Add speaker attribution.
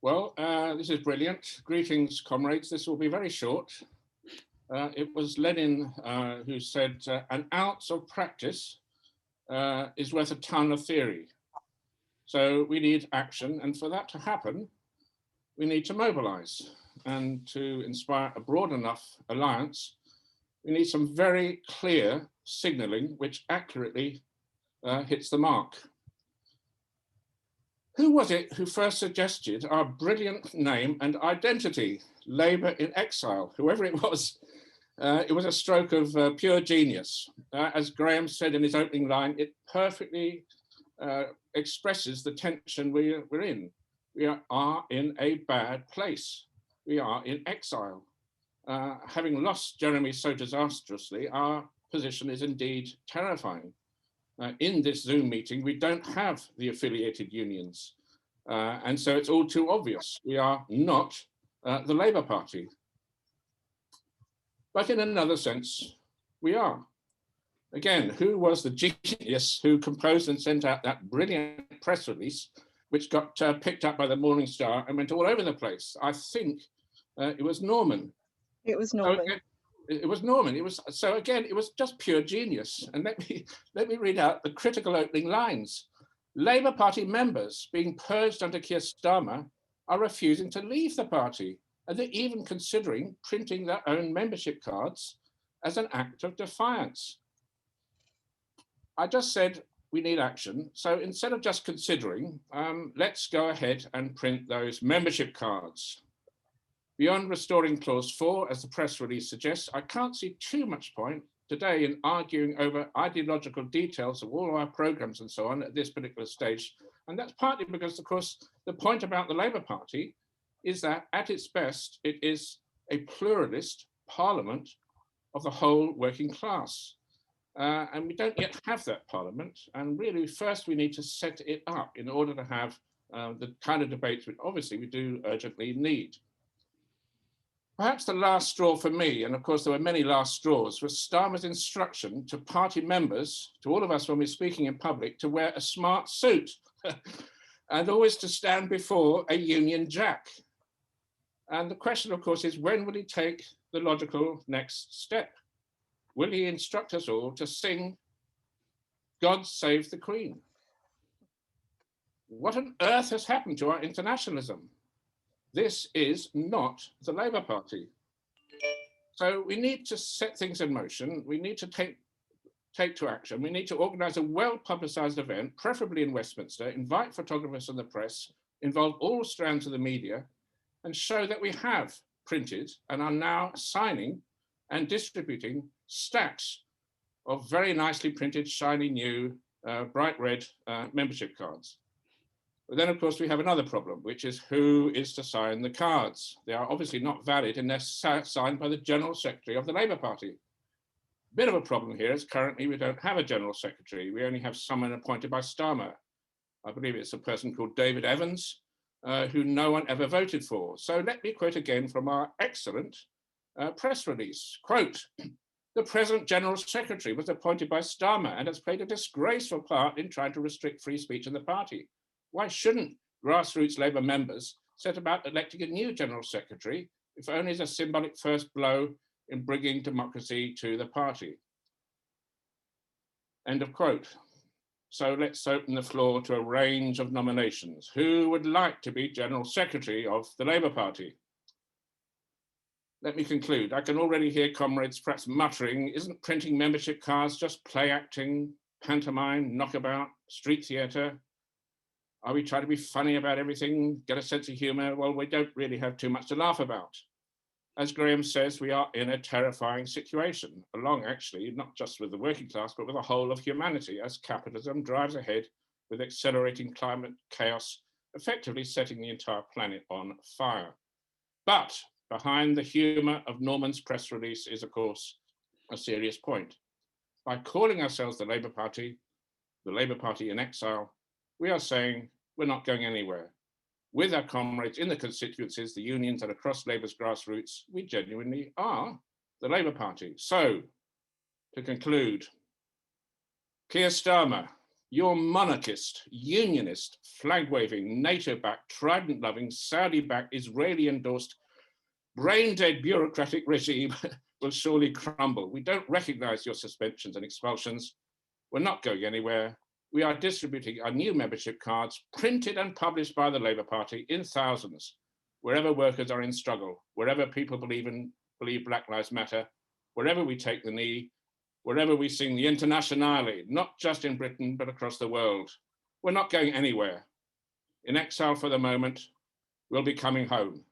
Speaker 1: Well, this is brilliant. Greetings, comrades. This will be very short. It was Lenin who said, an ounce of practice is worth a ton of theory. So we need action. And for that to happen, we need to mobilize. And to inspire a broad enough alliance, we need some very clear signaling which accurately hits the mark. Who was it who first suggested our brilliant name and identity, Labour in Exile? Whoever it was a stroke of pure genius. As Graham said in his opening line, it perfectly expresses the tension we're in. We are in a bad place. We are in exile. Having lost Jeremy so disastrously, our position is indeed terrifying. In this Zoom meeting, we don't have the affiliated unions. And so it's all too obvious. We are not the Labour Party. But in another sense, we are. Again, who was the genius who composed and sent out that brilliant press release, which got picked up by the Morning Star and went all over the place? I think it was Norman.
Speaker 2: It was Norman.
Speaker 1: It was Norman. It was just pure genius. And let me read out the critical opening lines. Labour Party members being purged under Keir Starmer are refusing to leave the party, and they're even considering printing their own membership cards as an act of defiance. I just said we need action. So instead of just considering, let's go ahead and print those membership cards. Beyond restoring clause 4, as the press release suggests, I can't see too much point today in arguing over ideological details of all our programs and so on at this particular stage. And that's partly because, of course, the point about the Labour Party is that at its best, it is a pluralist parliament of the whole working class. And we don't yet have that parliament. And really, first, we need to set it up in order to have the kind of debates which obviously we do urgently need. Perhaps the last straw for me, and of course there were many last straws, was Starmer's instruction to party members, to all of us when we're speaking in public, to wear a smart suit and always to stand before a Union Jack. And the question, of course, is when will he take the logical next step? Will he instruct us all to sing God Save the Queen? What on earth has happened to our internationalism? This is not the Labour Party. So we need to set things in motion. We need to take to action. We need to organise a well-publicised event, preferably in Westminster, invite photographers and the press, involve all strands of the media, and show that we have printed and are now signing and distributing stacks of very nicely printed, shiny new, bright red membership cards. But then, of course, we have another problem, which is who is to sign the cards? They are obviously not valid unless signed by the General Secretary of the Labour Party. Bit of a problem here is currently we don't have a General Secretary. We only have someone appointed by Starmer. I believe it's a person called David Evans, who no one ever voted for. So let me quote again from our excellent press release. Quote, the present General Secretary was appointed by Starmer and has played a disgraceful part in trying to restrict free speech in the party. Why shouldn't grassroots Labour members set about electing a new General Secretary, if only as a symbolic first blow in bringing democracy to the party? End of quote. So let's open the floor to a range of nominations. Who would like to be General Secretary of the Labour Party? Let me conclude. I can already hear comrades perhaps muttering, isn't printing membership cards just play acting, pantomime, knockabout, street theatre? Are we trying to be funny about everything, get a sense of humour? Well, we don't really have too much to laugh about. As Graham says, we are in a terrifying situation, along actually, not just with the working class, but with the whole of humanity as capitalism drives ahead with accelerating climate chaos, effectively setting the entire planet on fire. But behind the humour of Norman's press release is, of course, a serious point. By calling ourselves the Labour Party in exile, we are saying we're not going anywhere. With our comrades in the constituencies, the unions and across Labour's grassroots, we genuinely are the Labour Party. So, to conclude, Keir Starmer, Your monarchist, unionist, flag-waving, NATO-backed, trident-loving, Saudi-backed, Israeli-endorsed, brain-dead bureaucratic regime will surely crumble. We don't recognize your suspensions and expulsions. We're not going anywhere. We are distributing our new membership cards, printed and published by the Labour Party in thousands, wherever workers are in struggle, wherever people believe Black Lives Matter, wherever we take the knee, wherever we sing the Internationale, not just in Britain, but across the world. We're not going anywhere. In exile for the moment, we'll be coming home.